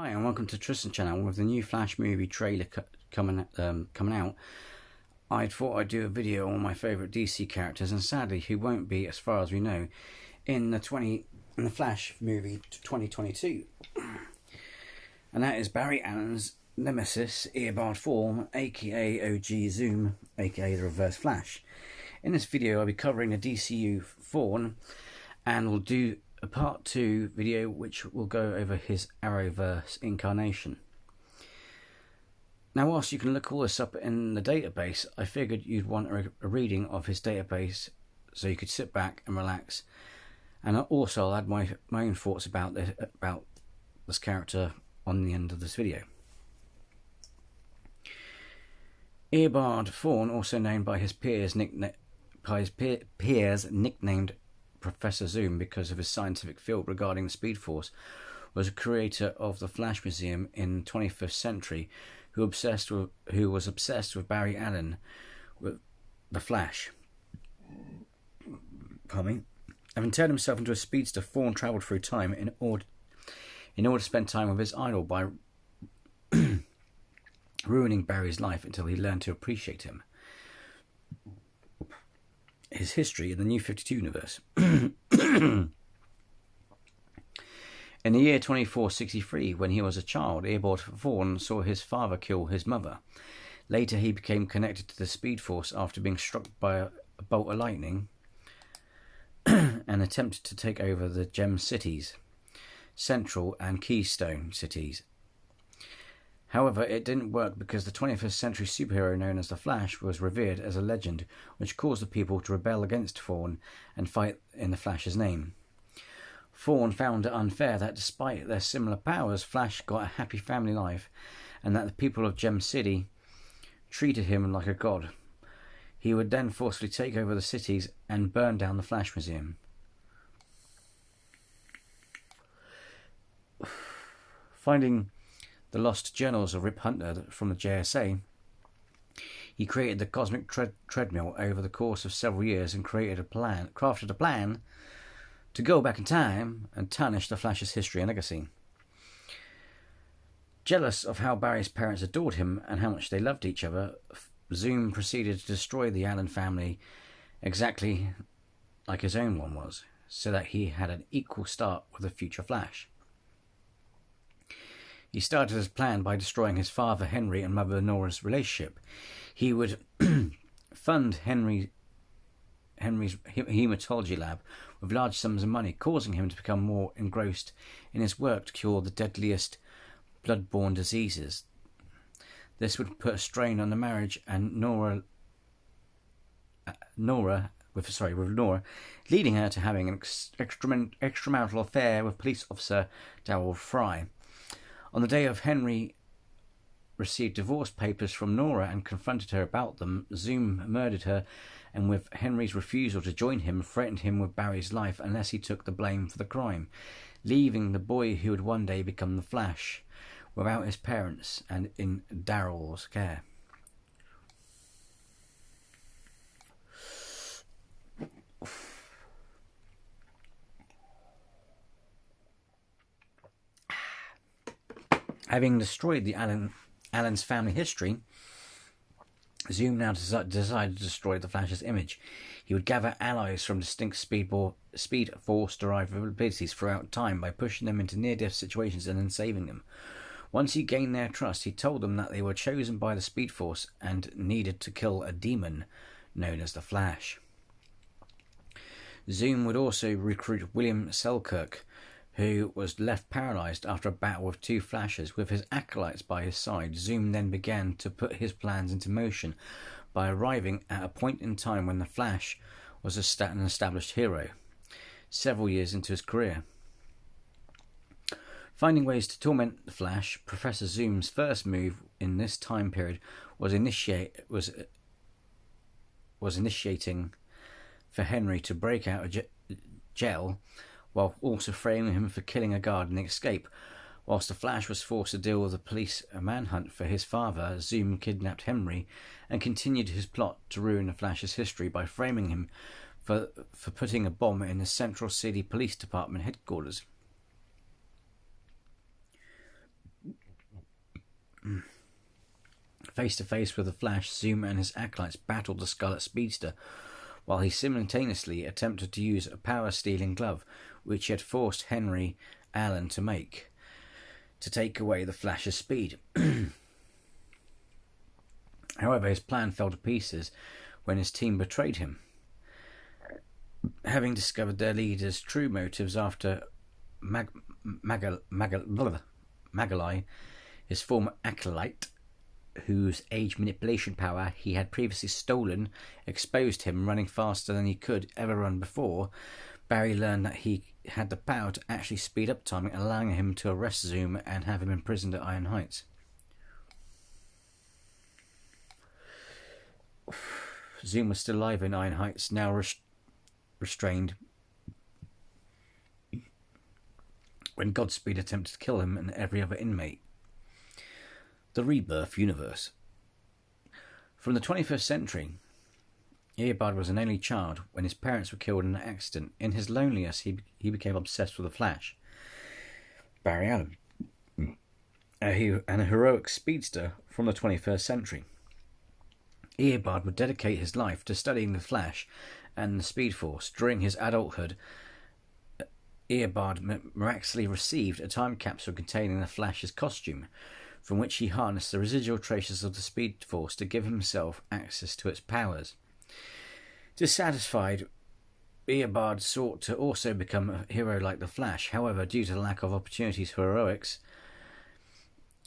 Hi and welcome to Tristan's channel. With the new Flash movie trailer coming out, I thought I'd do a video on my favourite DC characters, and sadly who won't be, as far as we know, in the Flash movie 2022. And that is Barry Allen's nemesis, Earbud Thorne, aka OG Zoom, aka the Reverse Flash. In this video I'll be covering the DCU Thorne, and we'll do a part 2 video which will go over his Arrowverse incarnation. Now, whilst you can look all this up in the database, I figured you'd want a reading of his database so you could sit back and relax. And also I'll add my own thoughts about this character on the end of this video. Earbud Thorne, also known by his peers nicknamed Professor Zoom because of his scientific field regarding the Speed Force, was a creator of the Flash Museum in the 21st century who was obsessed with Barry Allen, with the Flash. Having turned himself into a speedster, Thorne travelled through time in order to spend time with his idol by ruining Barry's life until he learned to appreciate him. His history in the New 52 universe. In the year 2463, when he was a child, Earbud Thorne saw his father kill his mother. Later he became connected to the Speed Force after being struck by a bolt of lightning and attempted to take over the Gem Cities, Central and Keystone cities. However, it didn't work because the 21st century superhero known as the Flash was revered as a legend, which caused the people to rebel against Thorne and fight in the Flash's name. Thorne found it unfair that despite their similar powers, Flash got a happy family life, and that the people of Gem City treated him like a god. He would then forcefully take over the cities and burn down the Flash Museum. Finding the lost journals of Rip Hunter from the JSA, he created the cosmic treadmill over the course of several years and crafted a plan to go back in time and tarnish the Flash's history and legacy. Jealous of how Barry's parents adored him and how much they loved each other, Zoom proceeded to destroy the Allen family exactly like his own one was, so that he had an equal start with the future Flash. He started his plan by destroying his father Henry and mother Nora's relationship. He would fund Henry's hematology lab with large sums of money, causing him to become more engrossed in his work to cure the deadliest blood-borne diseases. This would put a strain on the marriage, and with Nora, leading her to having an extramarital affair with police officer Darryl Fry. On the day of Henry received divorce papers from Nora and confronted her about them, Zoom murdered her, and with Henry's refusal to join him, threatened him with Barry's life unless he took the blame for the crime, leaving the boy who would one day become the Flash without his parents and in Darryl's care. Having destroyed the Allen's family history, Zoom now decided to destroy the Flash's image. He would gather allies from distinct Speed Force-derived abilities throughout time by pushing them into near-death situations and then saving them. Once he gained their trust, he told them that they were chosen by the Speed Force and needed to kill a demon known as the Flash. Zoom would also recruit William Selkirk, who was left paralysed after a battle with two Flashes. With his acolytes by his side, Zoom then began to put his plans into motion by arriving at a point in time when the Flash was an established hero, several years into his career. Finding ways to torment the Flash, Professor Zoom's first move in this time period was initiating for Henry to break out of jail, while also framing him for killing a guard and escape. Whilst the Flash was forced to deal with a police manhunt for his father, Zoom kidnapped Henry and continued his plot to ruin the Flash's history by framing him for putting a bomb in the Central City Police Department headquarters. Face to face with the Flash, Zoom and his acolytes battled the Scarlet Speedster, while he simultaneously attempted to use a power-stealing glove, which he had forced Henry Allen to make, to take away the Flash's speed. However, his plan fell to pieces when his team betrayed him. Having discovered their leader's true motives after Magalai, his former acolyte, whose age manipulation power he had previously stolen, exposed him running faster than he could ever run before, Barry learned that he had the power to actually speed up time, allowing him to arrest Zoom and have him imprisoned at Iron Heights. Zoom was still alive in Iron Heights, now restrained, when Godspeed attempted to kill him and every other inmate. The Rebirth Universe. From the 21st century, Earbud was an only child when his parents were killed in an accident. In his loneliness, he became obsessed with the Flash, Barry Allen, and a heroic speedster from the 21st century. Earbud would dedicate his life to studying the Flash and the Speed Force. During his adulthood, Earbud miraculously received a time capsule containing the Flash's costume, from which he harnessed the residual traces of the Speed Force to give himself access to its powers. Dissatisfied, Earbud sought to also become a hero like the Flash. However, due to the lack of opportunities for heroics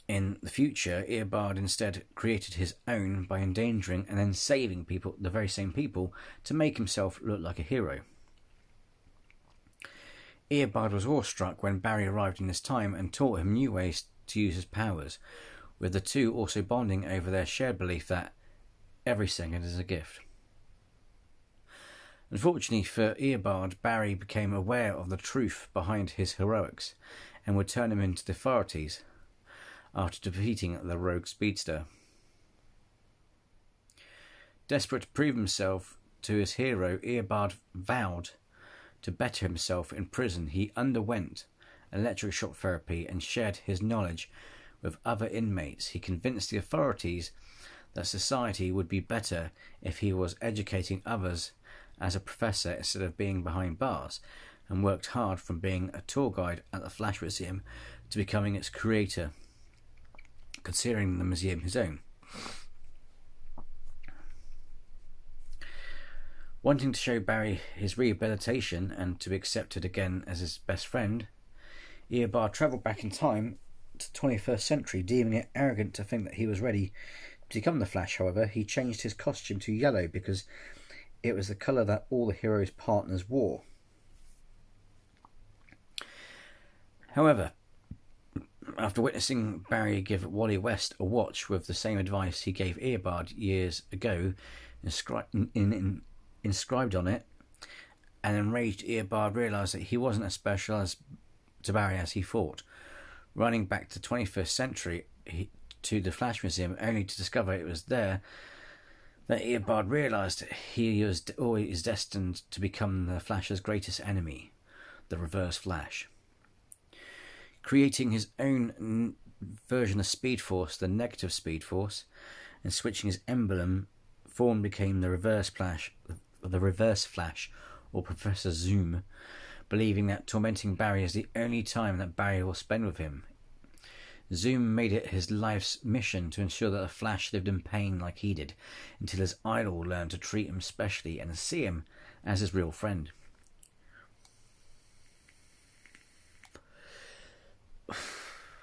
in the future, Earbud instead created his own by endangering and then saving people, the very same people, to make himself look like a hero. Earbud was awestruck when Barry arrived in his time and taught him new ways to use his powers, with the two also bonding over their shared belief that every second is a gift. Unfortunately for Earbud, Barry became aware of the truth behind his heroics and would turn him into the authorities after defeating the rogue speedster. Desperate to prove himself to his hero, Earbud vowed to better himself in prison. He underwent electric shock therapy and shared his knowledge with other inmates. He convinced the authorities that society would be better if he was educating others as a professor instead of being behind bars, and worked hard from being a tour guide at the Flash Museum to becoming its creator, considering the museum his own. Wanting to show Barry his rehabilitation and to be accepted again as his best friend, Earbud travelled back in time to the 21st century, deeming it arrogant to think that he was ready to become the Flash. However, he changed his costume to yellow because it was the colour that all the hero's partners wore. However, after witnessing Barry give Wally West a watch with the same advice he gave Earbud years ago, inscribed on it, an enraged Earbud realised that he wasn't as special to Barry as he thought. Running back to the 21st century to the Flash Museum, only to discover it was there that Earbud realised he was always destined to become the Flash's greatest enemy, the Reverse Flash. Creating his own version of Speed Force, the Negative Speed Force, and switching his emblem, Thorne became the Reverse Flash, or Professor Zoom, believing that tormenting Barry is the only time that Barry will spend with him. Zoom made it his life's mission to ensure that the Flash lived in pain like he did, until his idol learned to treat him specially and see him as his real friend.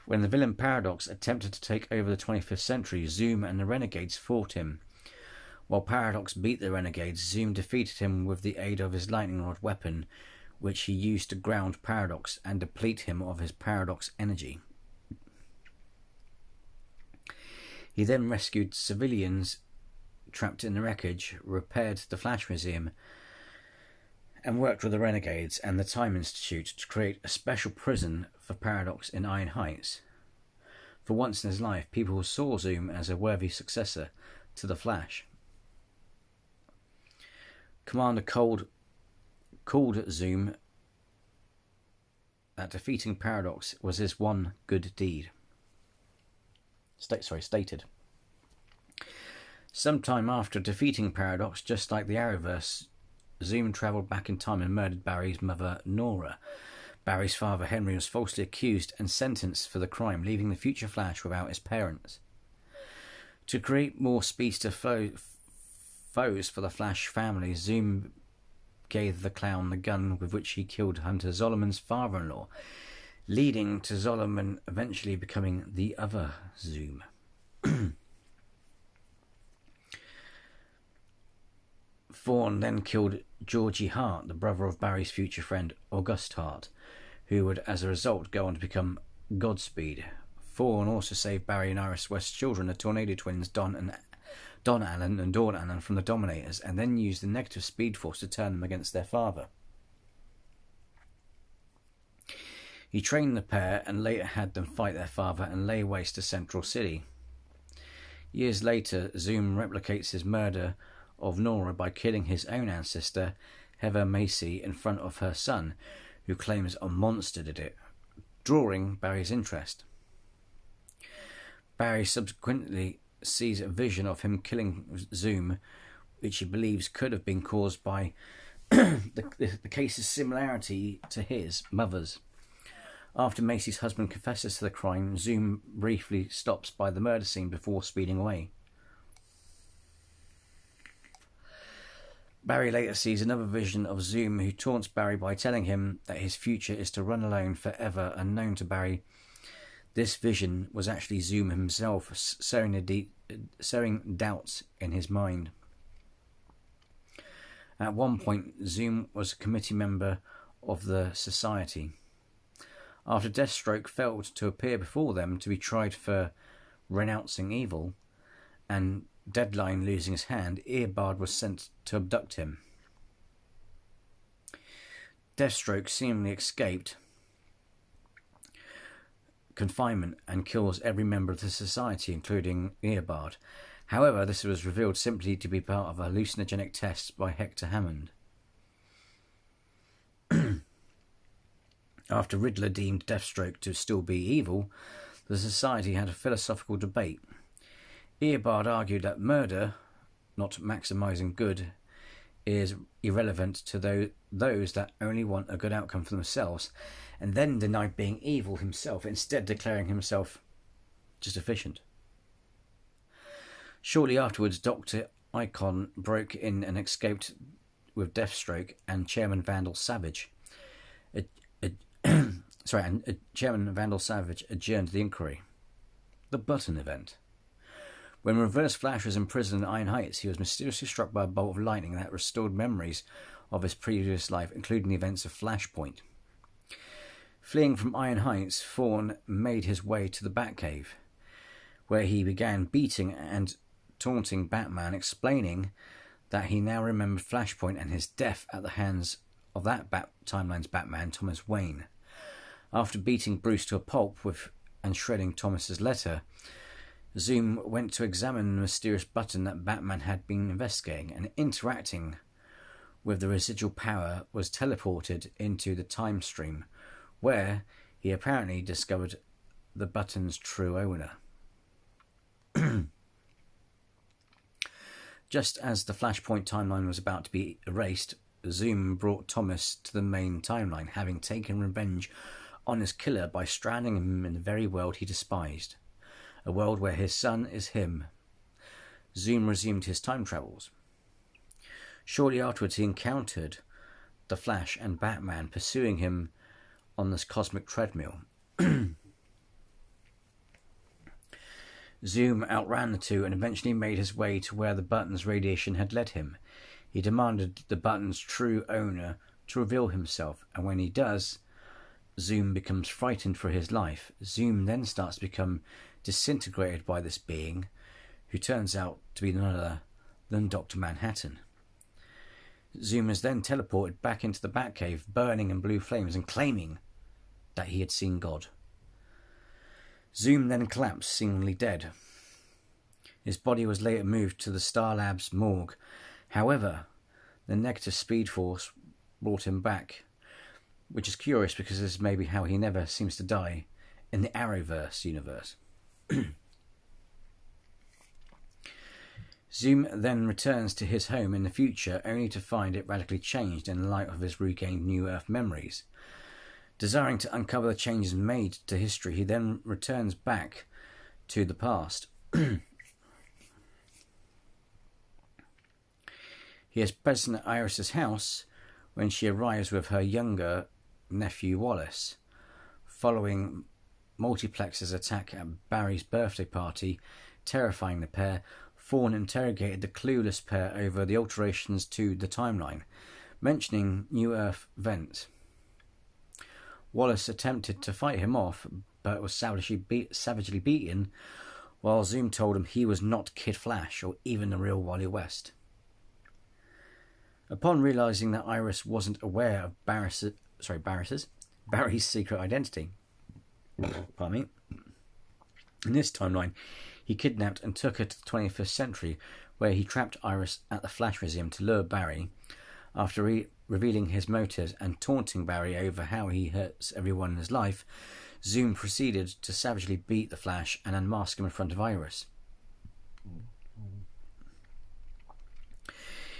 When the villain Paradox attempted to take over the 25th century, Zoom and the Renegades fought him. While Paradox beat the Renegades, Zoom defeated him with the aid of his lightning rod weapon, which he used to ground Paradox and deplete him of his Paradox energy. He then rescued civilians trapped in the wreckage, repaired the Flash Museum, and worked with the Renegades and the Time Institute to create a special prison for Paradox in Iron Heights. For once in his life, people saw Zoom as a worthy successor to the Flash. Commander called Zoom that defeating Paradox was his one good deed. stated. Sometime after defeating Paradox, just like the Arrowverse, Zoom travelled back in time and murdered Barry's mother, Nora. Barry's father, Henry, was falsely accused and sentenced for the crime, leaving the future Flash without his parents. To create more speedster foes for the Flash family, Zoom gave the clown the gun with which he killed Hunter Zolomon's father-in-law, leading to Zolomon eventually becoming the other Zoom. Thorne then killed Georgie Hart, the brother of Barry's future friend August Hart, who would as a result go on to become Godspeed. Thorne also saved Barry and Iris West's children, the Tornado Twins, Don Allen and Dawn Allen, from the Dominators, and then used the negative Speed Force to turn them against their father. He trained the pair and later had them fight their father and lay waste to Central City. Years later, Zoom replicates his murder of Nora by killing his own ancestor, Heather Macy, in front of her son, who claims a monster did it, drawing Barry's interest. Barry subsequently sees a vision of him killing Zoom, which he believes could have been caused by the case's similarity to his mother's. After Macy's husband confesses to the crime, Zoom briefly stops by the murder scene before speeding away. Barry later sees another vision of Zoom, who taunts Barry by telling him that his future is to run alone forever, unknown to Barry. This vision was actually Zoom himself, sowing doubts in his mind. At one point, Zoom was a committee member of the Society. After Deathstroke failed to appear before them to be tried for renouncing evil, and Deadline losing his hand, Earbud was sent to abduct him. Deathstroke seemingly escaped confinement and kills every member of the Society, including Earbud. However, this was revealed simply to be part of a hallucinogenic test by Hector Hammond. After Riddler deemed Deathstroke to still be evil, the Society had a philosophical debate. Earbud argued that murder, not maximising good, is irrelevant to those that only want a good outcome for themselves, and then denied being evil himself, instead declaring himself just efficient. Shortly afterwards, Dr. Icon broke in and escaped with Deathstroke and Chairman Vandal Savage. Chairman Vandal Savage adjourned the inquiry. The Button event. When Reverse Flash was imprisoned in Iron Heights, he was mysteriously struck by a bolt of lightning that restored memories of his previous life, including the events of Flashpoint. Fleeing from Iron Heights, Thorne made his way to the Batcave, where he began beating and taunting Batman, explaining that he now remembered Flashpoint and his death at the hands of that timeline's Batman, Thomas Wayne. After beating Bruce to a pulp and shredding Thomas's letter, Zoom went to examine the mysterious button that Batman had been investigating, and interacting with the residual power was teleported into the time stream, where he apparently discovered the button's true owner. Just as the Flashpoint timeline was about to be erased, Zoom brought Thomas to the main timeline, having taken revenge on his killer by stranding him in the very world he despised. A world where his son is him. Zoom resumed his time travels. Shortly afterwards, he encountered the Flash and Batman pursuing him on this cosmic treadmill. Zoom outran the two and eventually made his way to where the button's radiation had led him. He demanded the button's true owner to reveal himself, and when he does, Zoom becomes frightened for his life. Zoom then starts to become disintegrated by this being, who turns out to be none other than Dr. Manhattan. Zoom is then teleported back into the Batcave, burning in blue flames and claiming that he had seen God. Zoom then collapsed, seemingly dead. His body was later moved to the Star Labs morgue. However, the negative Speed Force brought him back, which is curious because this is maybe how he never seems to die in the Arrowverse universe. Zoom then returns to his home in the future, only to find it radically changed in light of his regained New Earth memories. Desiring to uncover the changes made to history, he then returns back to the past. He is present at Iris's house when she arrives with her younger nephew Wallace. Following Multiplex's attack at Barry's birthday party, terrifying the pair, Thorne interrogated the clueless pair over the alterations to the timeline, mentioning New Earth events. Wallace attempted to fight him off, but was savagely beaten, while Zoom told him he was not Kid Flash or even the real Wally West. Upon realising that Iris wasn't aware of Barry's secret identity, pardon me, in this timeline, he kidnapped and took her to the 25th century, where he trapped Iris at the Flash Museum to lure Barry. After revealing his motives and taunting Barry over how he hurts everyone in his life, Zoom proceeded to savagely beat the Flash and unmask him in front of Iris.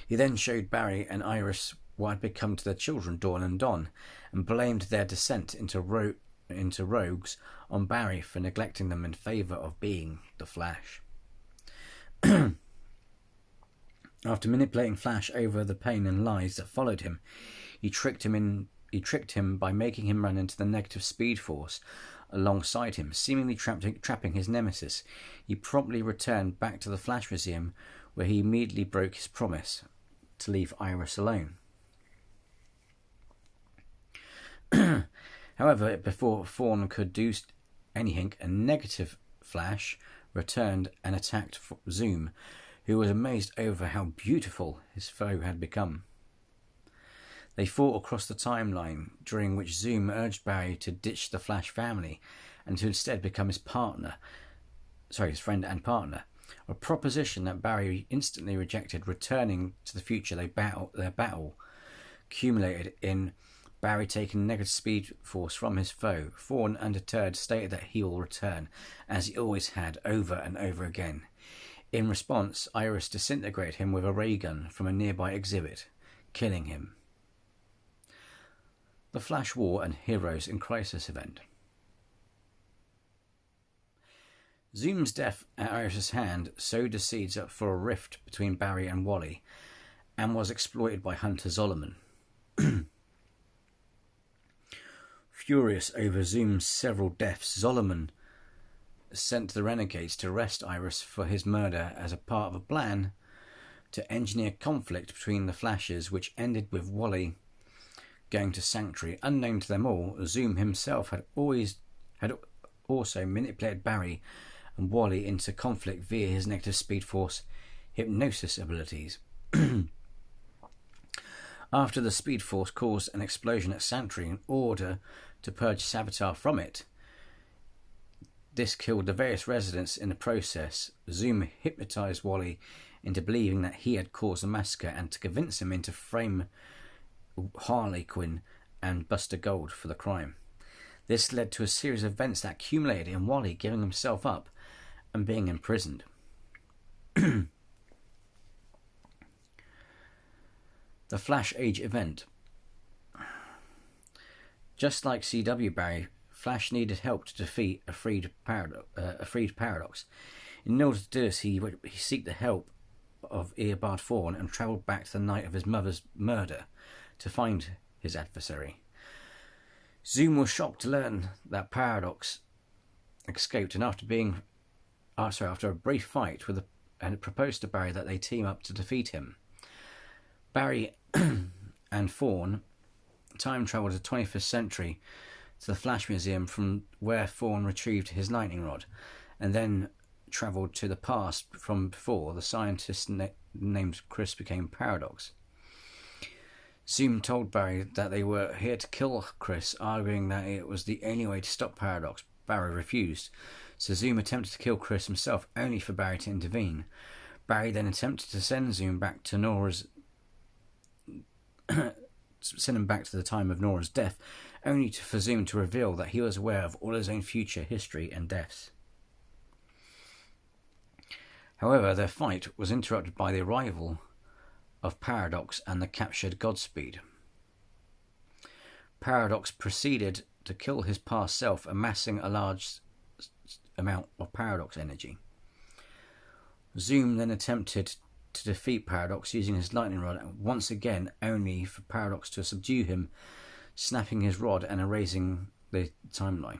He then showed Barry and Iris what had become to their children, Dawn and Don, and blamed their descent into rogues on Barry for neglecting them in favour of being the Flash. After manipulating Flash over the pain and lies that followed him, he tricked him by making him run into the negative Speed Force alongside him, seemingly trapping his nemesis. He promptly returned back to the Flash Museum, where he immediately broke his promise to leave Iris alone. However, before Thorne could do anything, a negative Flash returned and attacked Zoom, who was amazed over how beautiful his foe had become. They fought across the timeline, during which Zoom urged Barry to ditch the Flash family and to instead become his friend and partner, a proposition that Barry instantly rejected. Returning to the future, their battle culminated in Barry taking negative Speed Force from his foe. Thorne, undeterred, stated that he will return, as he always had, over and over again. In response, Iris disintegrated him with a ray gun from a nearby exhibit, killing him. The Flash War and Heroes in Crisis event. Zoom's death at Iris' hand sowed the seeds up for a rift between Barry and Wally, and was exploited by Hunter Zolomon. Furious over Zoom's several deaths, Zolomon sent the Renegades to arrest Iris for his murder as a part of a plan to engineer conflict between the Flashes, which ended with Wally going to Sanctuary. Unknown to them all, Zoom himself had also manipulated Barry and Wally into conflict via his negative Speed Force hypnosis abilities. After the Speed Force caused an explosion at Sanctuary in order to purge Savitar from it, this killed the various residents in the process. Zoom hypnotized Wally into believing that he had caused the massacre and to convince him into frame Harley Quinn and Buster Gold for the crime. This led to a series of events that accumulated in Wally giving himself up and being imprisoned. The Flash Age event. Just like CW Barry, Flash needed help to defeat a freed Paradox. In order to do this, he sought the help of Earbud Thorne and travelled back to the night of his mother's murder to find his adversary. Zoom was shocked to learn that Paradox escaped, and after a brief fight and proposed to Barry that they team up to defeat him. Barry and Thorne time travelled to the 25th century to the Flash Museum, from where Thorne retrieved his lightning rod, and then travelled to the past from before the scientist named Chris became Paradox. Zoom told Barry that they were here to kill Chris, arguing that it was the only way to stop Paradox. Barry refused, so Zoom attempted to kill Chris himself, only for Barry to intervene. Barry then attempted to send Zoom back to the time of Nora's death, only for Zoom to reveal that he was aware of all his own future history and deaths. However, their fight was interrupted by the arrival of Paradox and the captured Godspeed. Paradox proceeded to kill his past self, amassing a large amount of Paradox energy. Zoom then attempted to defeat Paradox using his lightning rod, once again only for Paradox to subdue him, snapping his rod and erasing the timeline.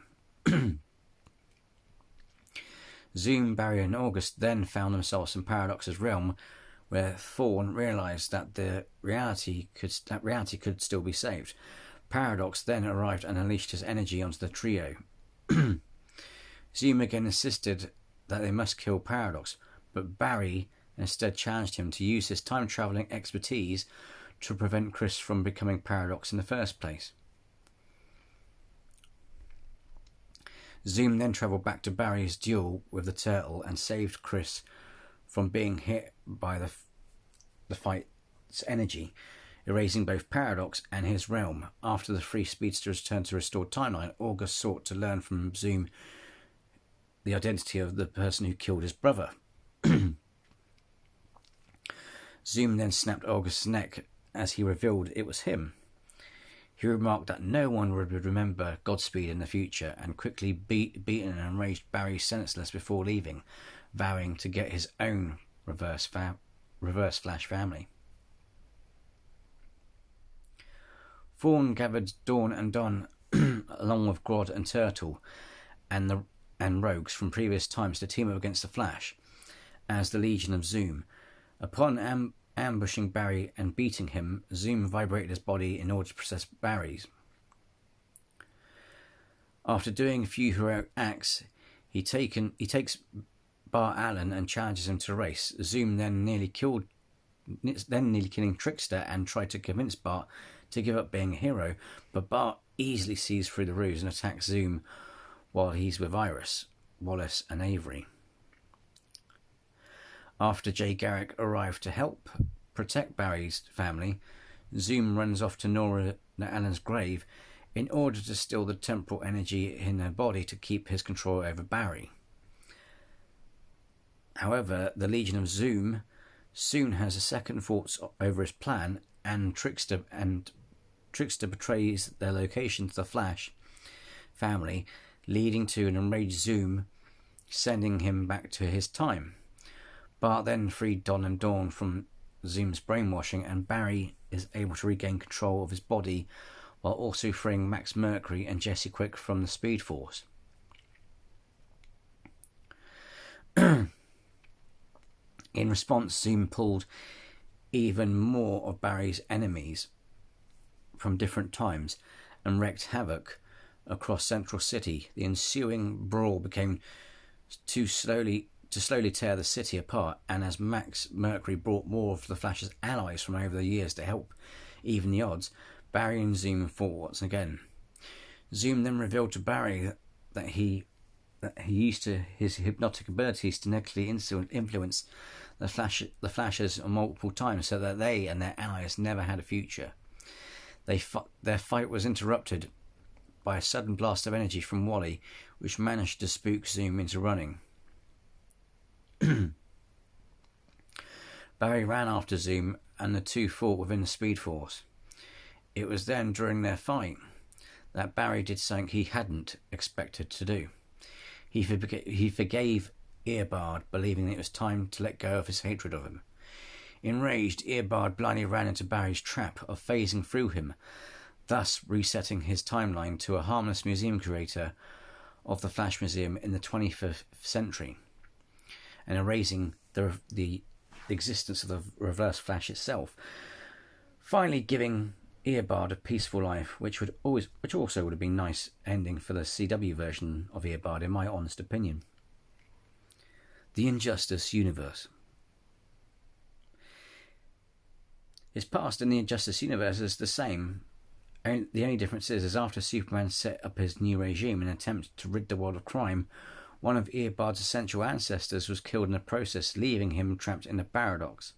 Zoom, Barry and August then found themselves in Paradox's realm, where Thorne realised that reality could still be saved. Paradox then arrived and unleashed his energy onto the trio. Zoom again insisted that they must kill Paradox, but Barry instead challenged him to use his time-travelling expertise to prevent Chris from becoming Paradox in the first place. Zoom then travelled back to Barry's duel with the turtle and saved Chris from being hit by the fight's energy, erasing both Paradox and his realm. After the three speedsters returned to restored timeline, August sought to learn from Zoom the identity of the person who killed his brother. Zoom then snapped August's neck as he revealed it was him. He remarked that no one would remember Godspeed in the future, and quickly beaten and enraged Barry senseless before leaving, vowing to get his own Reverse Flash family. Thorne gathered Dawn and Don along with Grodd and Turtle and rogues from previous times to team up against the Flash as the Legion of Zoom. Upon ambushing Barry and beating him, Zoom vibrated his body in order to possess Barry's. After doing a few heroic acts, he takes Bart Allen and challenges him to a race. Zoom then nearly killing Trickster and tried to convince Bart to give up being a hero, but Bart easily sees through the ruse and attacks Zoom while he's with Iris, Wallace and Avery. After Jay Garrick arrived to help protect Barry's family, Zoom runs off to Nora Allen's grave in order to steal the temporal energy in her body to keep his control over Barry. However, the Legion of Zoom soon has a second thoughts over his plan, and Trickster betrays their location to the Flash family, leading to an enraged Zoom sending him back to his time. Bart then freed Don and Dawn from Zoom's brainwashing, and Barry is able to regain control of his body while also freeing Max Mercury and Jesse Quick from the Speed Force. In response, Zoom pulled even more of Barry's enemies from different times and wreaked havoc across Central City. The ensuing brawl became to slowly tear the city apart, and as Max Mercury brought more of the Flash's allies from over the years to help even the odds, Barry and Zoom fought once again. Zoom then revealed to Barry that he used his hypnotic abilities to negatively influence the Flashers multiple times, so that they and their allies never had a future. Their fight was interrupted by a sudden blast of energy from Wally, which managed to spook Zoom into running. Barry ran after Zoom, and the two fought within the Speed Force. It was then, during their fight, that Barry did something he hadn't expected to do. He forgave Earbud, believing it was time to let go of his hatred of him. Enraged, Earbud blindly ran into Barry's trap of phasing through him, thus resetting his timeline to a harmless museum curator of the Flash Museum in the 25th century, and erasing the existence of the Reverse Flash itself, finally giving Earbud a peaceful life, which also would have been a nice ending for the CW version of Earbud, in my honest opinion. The Injustice Universe. His past in the Injustice Universe is the same. The only difference is after Superman set up his new regime in an attempt to rid the world of crime, one of Earbud's essential ancestors was killed in the process, leaving him trapped in a paradox.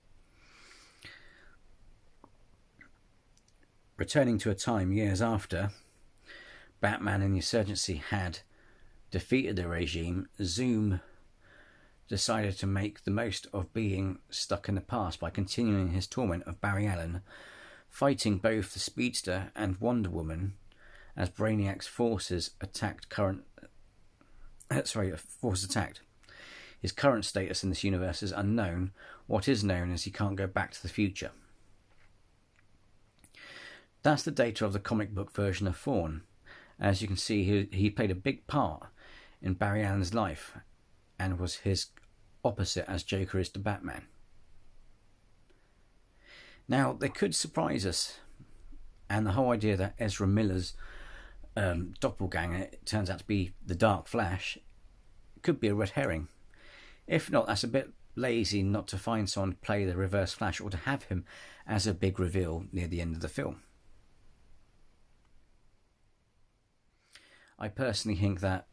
Returning to a time years after Batman and the Insurgency had defeated the regime, Zoom decided to make the most of being stuck in the past by continuing his torment of Barry Allen, fighting both the Speedster and Wonder Woman as Brainiac's forces attacked. His current status in this universe is unknown. What is known is he can't go back to the future. That's the data of the comic book version of Thorne. As you can see, he played a big part in Barry Allen's life and was his opposite as Joker is to Batman. Now, they could surprise us, and the whole idea that Ezra Miller's doppelganger turns out to be the Dark Flash could be a red herring. If not, that's a bit lazy not to find someone to play the Reverse Flash or to have him as a big reveal near the end of the film. I personally think that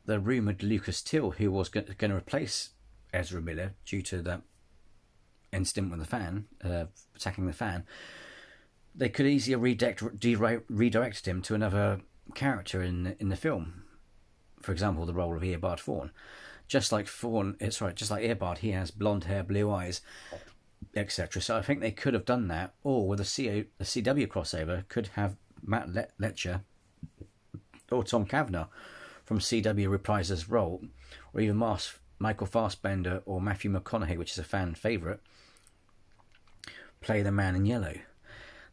the rumoured Lucas Till, who was going to replace Ezra Miller due to that incident with the fan, attacking the fan, they could easily redirected him to another character in the film. For example, the role of Earbud Thorne. Just like Earbud, he has blonde hair, blue eyes, etc. So I think they could have done that, or with a CW crossover, could have Matt Letcher or Tom Cavanagh from CW reprise his role, or even Michael Fassbender or Matthew McConaughey, which is a fan favourite, play the Man in Yellow.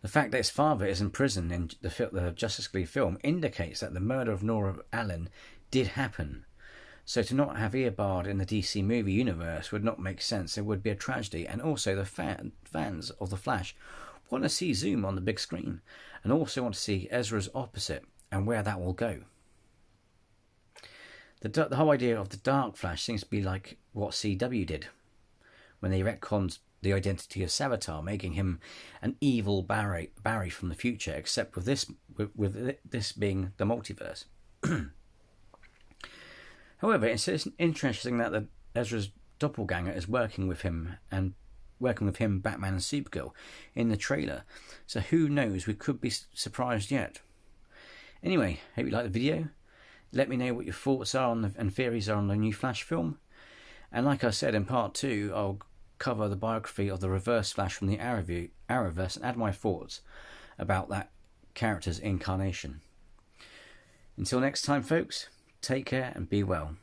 The fact that his father is in prison in the Justice League film indicates that the murder of Nora Allen did happen. So to not have Earbud in the DC movie universe would not make sense. It would be a tragedy. And also the fans of The Flash want to see Zoom on the big screen, and also want to see Ezra's opposite and where that will go. The whole idea of the Dark Flash seems to be like what CW did when they retconned the identity of Savitar, making him an evil Barry from the future, except with this being the multiverse. However, it's interesting that Ezra's doppelganger is working with him, Batman and Supergirl, in the trailer. So who knows, we could be surprised yet. Anyway, hope you liked the video. Let me know what your thoughts are and theories are on the new Flash film. And like I said, in part 2, I'll cover the biography of the Reverse Flash from the Arrowverse and add my thoughts about that character's incarnation. Until next time, folks, take care and be well.